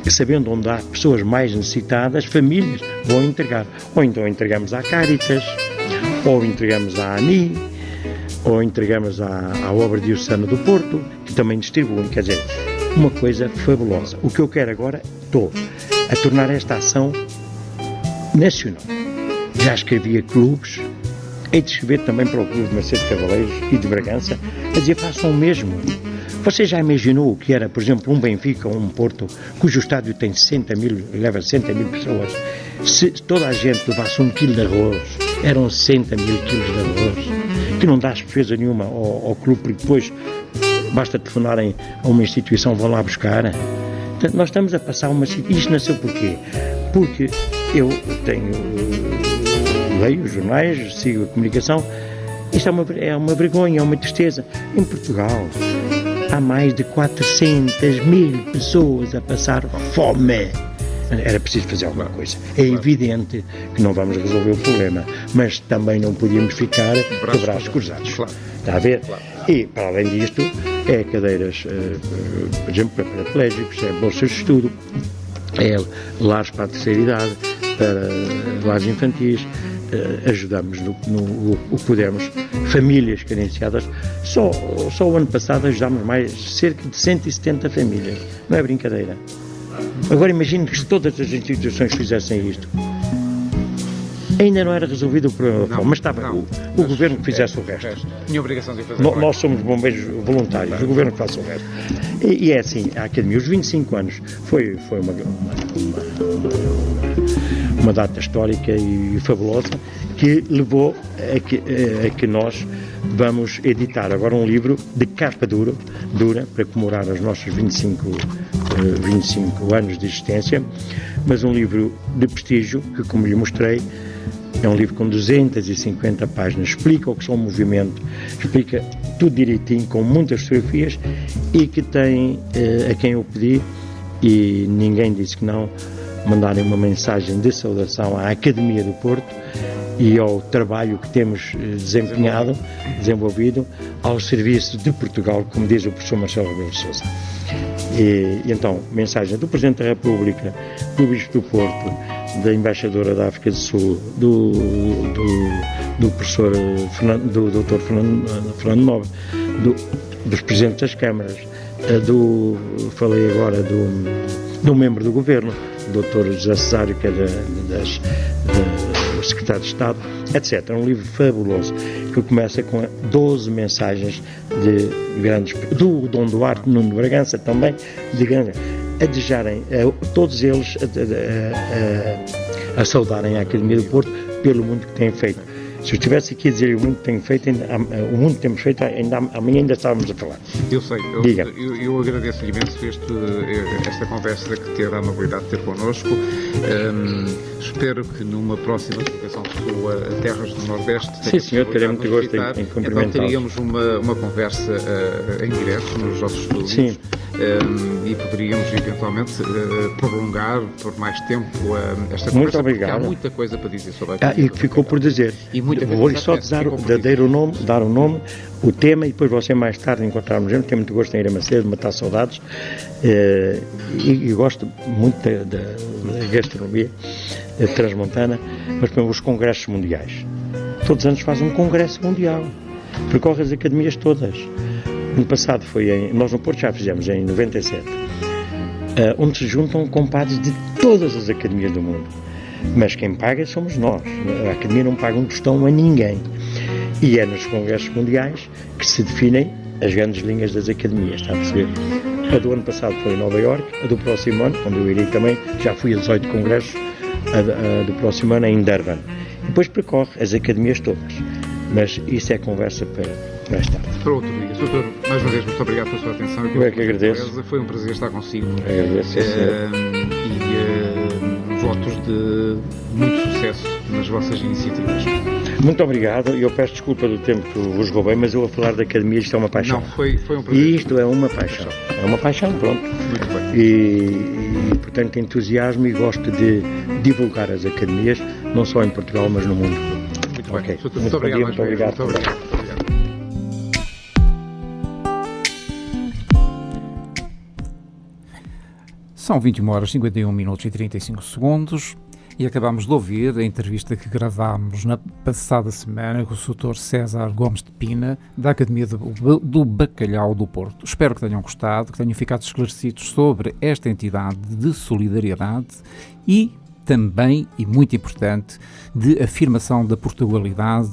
Speaker 3: sabendo onde há pessoas mais necessitadas, famílias, vão entregar. Ou então entregamos à Cáritas, ou entregamos à ANI, ou entregamos à Obra Diocesana do Porto, que também distribuem. Quer dizer, uma coisa fabulosa. O que eu quero agora, estou a tornar esta ação nacional. Já escrevi a clubes, hei de escrever também para o Clube de Mercedes Cavaleiros e de Bragança, a dizer, façam o mesmo. Você já imaginou o que era, por exemplo, um Benfica ou um Porto, cujo estádio tem 60 mil, leva 60 mil pessoas? Se toda a gente levasse 1 quilo de arroz, eram 60 mil quilos de arroz, que não dá defesa nenhuma ao clube, porque depois basta telefonarem a uma instituição, vão lá buscar. Portanto, nós estamos a passar uma... Isto nasceu porquê? Porque eu leio os jornais, sigo a comunicação, isto é uma vergonha, é uma tristeza. Em Portugal há mais de 400 mil pessoas a passar fome. Era preciso fazer alguma coisa. É evidente que não vamos resolver o problema, mas também não podíamos ficar de braços cruzados. Está a ver? E, para além disto, é cadeiras, por exemplo, para paraplégicos, é bolsas de estudo, é lares para a terceira idade, para lares infantis, ajudamos o que pudermos, famílias carenciadas. Só o ano passado ajudámos cerca de 170 famílias, não é brincadeira. Agora imagine que se todas as instituições fizessem isto, ainda não era resolvido o problema, mas estava o governo que fizesse o resto.
Speaker 1: Tinha obrigação de fazer.
Speaker 3: Nós somos bombeiros voluntários, o governo que faça o resto. E é assim, a Academia, os 25 anos, foi uma data histórica e fabulosa que levou a que nós vamos editar agora um livro de capa dura para comemorar os nossos 25 anos de existência, mas um livro de prestígio que, como lhe mostrei, é um livro com 250 páginas, explica o que são o movimento, explica tudo direitinho, com muitas fotografias, e que tem, a quem eu pedi, e ninguém disse que não, mandarem uma mensagem de saudação à Academia do Porto e ao trabalho que temos desenvolvido ao serviço de Portugal, como diz o professor Marcelo Rebelo de Sousa. E então, mensagem do Presidente da República, do Bispo do Porto, da Embaixadora da África do Sul, do professor do Dr. Fernando Nobre, dos Presidentes das Câmaras, falei agora do membro do Governo, o Dr. José Cesário, que é do Secretário de Estado, etc. É um livro fabuloso, que começa com 12 mensagens de grandes, do Dom Duarte, Nuno de Bragança também, a desejarem, todos eles a saudarem a Academia do Porto pelo muito que têm feito. Se eu estivesse aqui a dizer o muito que tenho feito, o muito que temos feito, amanhã ainda estávamos a falar.
Speaker 1: Eu sei, eu agradeço-lhe imenso esta conversa que teve a amabilidade de ter connosco. Espero que numa próxima delegação sua a Terras do Nordeste...
Speaker 3: Sim, senhor, terei muito gosto em cumprimentá-lo.
Speaker 1: Então teríamos uma conversa em direto nos nossos estúdios.
Speaker 3: Sim.
Speaker 1: E poderíamos eventualmente prolongar por mais tempo esta conversa.
Speaker 3: Muito obrigado.
Speaker 1: Porque há muita coisa para dizer sobre a
Speaker 3: e que ficou por dizer. Vou-lhe só dar o nome, o tema, e depois você mais tarde encontrarmos gente. Tenho muito gosto em ir a Macedo, matar saudades, e gosto muito da gastronomia transmontana, mas também os congressos mundiais. Todos os anos faz um congresso mundial, percorre as academias todas. No passado nós no Porto já fizemos em 97, onde se juntam compadres de todas as academias do mundo. Mas quem paga somos nós. A Academia não paga um tostão a ninguém. E é nos congressos mundiais que se definem as grandes linhas das academias, está a perceber? A do ano passado foi em Nova Iorque, a do próximo ano, onde eu irei também, já fui a 18 congressos, a do próximo ano é em Durban. E depois percorre as academias todas. Mas isso é conversa para mais tarde.
Speaker 1: Para outro dia. Doutor, mais uma vez, muito obrigado pela sua atenção.
Speaker 3: Eu é que agradeço.
Speaker 1: Foi um prazer estar consigo.
Speaker 3: Agradeço.
Speaker 1: Votos de muito sucesso nas vossas iniciativas.
Speaker 3: Muito obrigado. Eu peço desculpa do tempo que vos roubei, mas eu vou falar da Academia, isto é uma paixão.
Speaker 1: Não, foi um prazer.
Speaker 3: E isto é uma paixão. É uma paixão, pronto.
Speaker 1: Muito bem.
Speaker 3: E portanto, entusiasmo, e gosto de divulgar as academias, não só em Portugal, mas no mundo.
Speaker 1: Muito bem.
Speaker 3: Okay.
Speaker 1: Muito obrigado.
Speaker 3: Muito obrigado.
Speaker 4: São 21 horas, 51 minutos e 35 segundos e acabamos de ouvir a entrevista que gravámos na passada semana com o Dr. César Gomes de Pina, da Academia do Bacalhau do Porto. Espero que tenham gostado, que tenham ficado esclarecidos sobre esta entidade de solidariedade e também, e muito importante, de afirmação da Portugalidade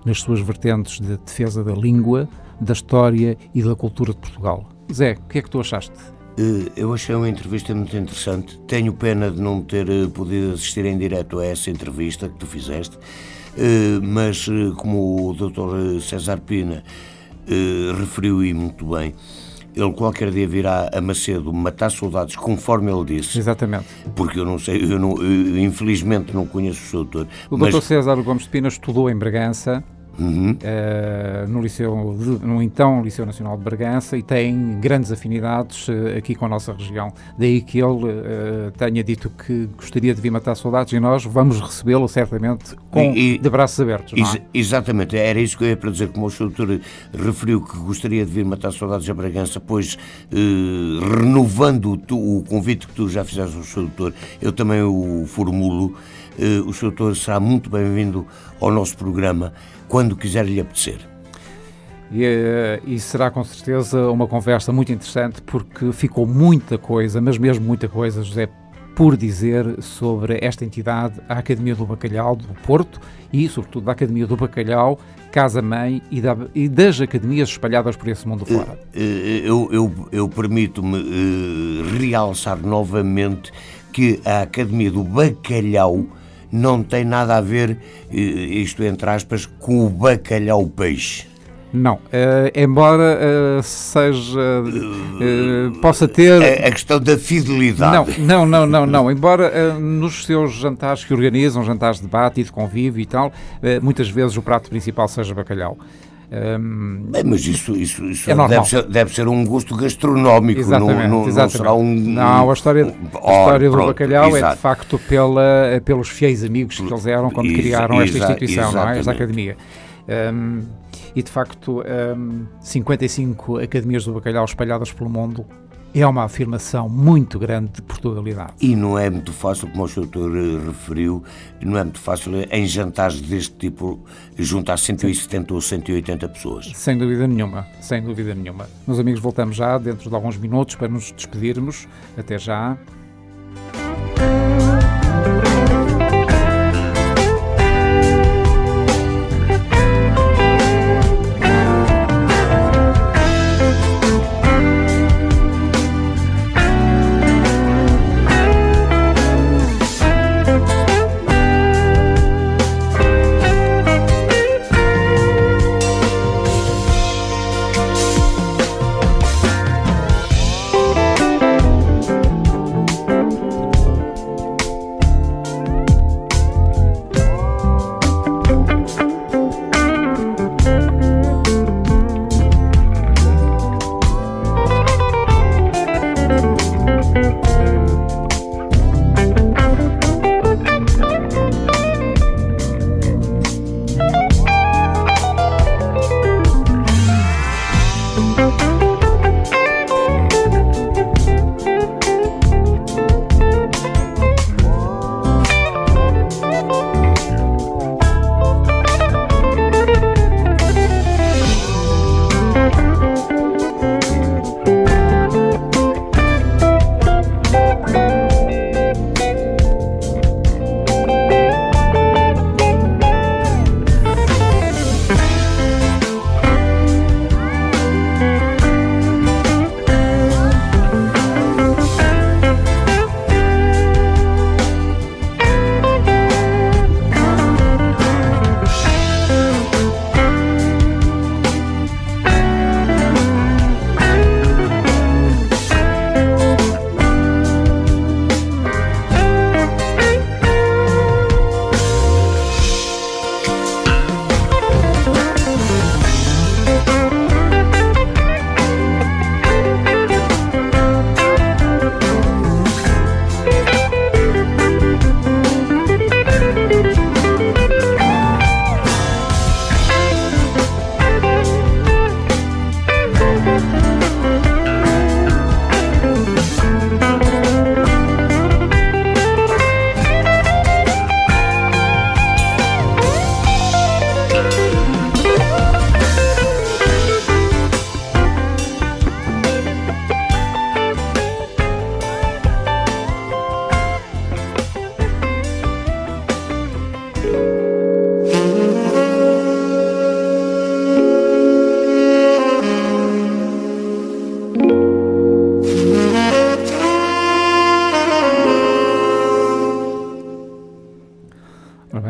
Speaker 4: nas suas vertentes de defesa da língua, da história e da cultura de Portugal. Zé, o que é que tu achaste?
Speaker 2: Eu achei uma entrevista muito interessante. Tenho pena de não ter podido assistir em direto a essa entrevista que tu fizeste, mas como o Dr. César Pina referiu e muito bem, ele qualquer dia virá a Macedo matar saudades, conforme ele disse.
Speaker 4: Exatamente.
Speaker 2: Porque eu não sei, infelizmente não conheço o seu autor.
Speaker 4: O Dr. César Gomes de Pina estudou em Bragança, no então Liceu Nacional de Bragança, e tem grandes afinidades aqui com a nossa região. Daí que ele tenha dito que gostaria de vir matar saudades, e nós vamos recebê-lo certamente de braços abertos. Não é?
Speaker 2: Exatamente, era isso que eu ia para dizer. Como o Sr. Doutor referiu que gostaria de vir matar saudades a Bragança, pois renovando o convite que tu já fizeste ao Sr. Doutor, eu também o formulo. o Sr. Doutor será muito bem-vindo ao nosso programa quando quiser lhe apetecer.
Speaker 4: E será com certeza uma conversa muito interessante, porque ficou muita coisa, mas mesmo muita coisa, José, por dizer sobre esta entidade, a Academia do Bacalhau do Porto e, sobretudo, da Academia do Bacalhau, Casa-Mãe e das academias espalhadas por esse mundo fora.
Speaker 2: Eu permito-me realçar novamente que a Academia do Bacalhau não tem nada a ver, isto entre aspas, com o bacalhau-peixe.
Speaker 4: Não, embora possa ter...
Speaker 2: A questão da fidelidade.
Speaker 4: Não. Embora nos seus jantares que organizam, jantares de debate e de convívio e tal, muitas vezes o prato principal seja bacalhau.
Speaker 2: Mas isso
Speaker 4: é
Speaker 2: deve ser um gosto gastronómico.
Speaker 4: Exatamente.
Speaker 2: Não será um...
Speaker 4: Não, a história do bacalhau exato. É de facto pelos fiéis amigos que eles eram quando criaram esta instituição, não é? Esta academia. E de facto 55 academias do bacalhau espalhadas pelo mundo é uma afirmação muito grande de Portugalidade.
Speaker 2: E não é muito fácil, como o Sr. Doutor referiu, não é muito fácil em jantares deste tipo juntar 170 ou 180 pessoas.
Speaker 4: Sem dúvida nenhuma. Meus amigos, voltamos já dentro de alguns minutos para nos despedirmos. Até já.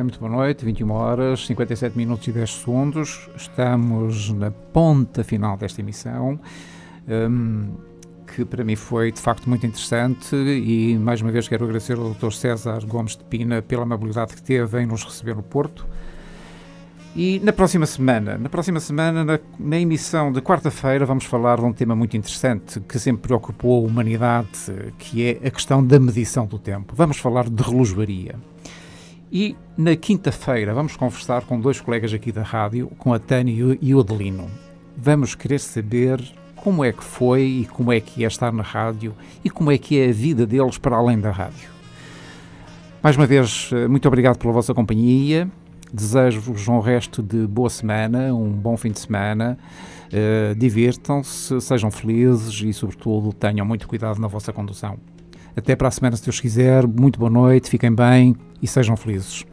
Speaker 4: Muito boa noite, 21 horas, 57 minutos e 10 segundos. Estamos na ponta final desta emissão, que para mim foi de facto muito interessante, e mais uma vez quero agradecer ao Dr. César Gomes de Pina pela amabilidade que teve em nos receber no Porto. E na próxima semana, na emissão de quarta-feira, vamos falar de um tema muito interessante que sempre preocupou a humanidade, que é a questão da medição do tempo. Vamos falar de relojoaria. E na quinta-feira vamos conversar com dois colegas aqui da rádio, com a Tânia e o Adelino. Vamos querer saber como é que foi e como é que é estar na rádio e como é que é a vida deles para além da rádio. Mais uma vez, muito obrigado pela vossa companhia. Desejo-vos um resto de boa semana, um bom fim de semana. Divirtam-se, sejam felizes e, sobretudo, tenham muito cuidado na vossa condução. Até para a semana, se Deus quiser. Muito boa noite, fiquem bem e sejam felizes.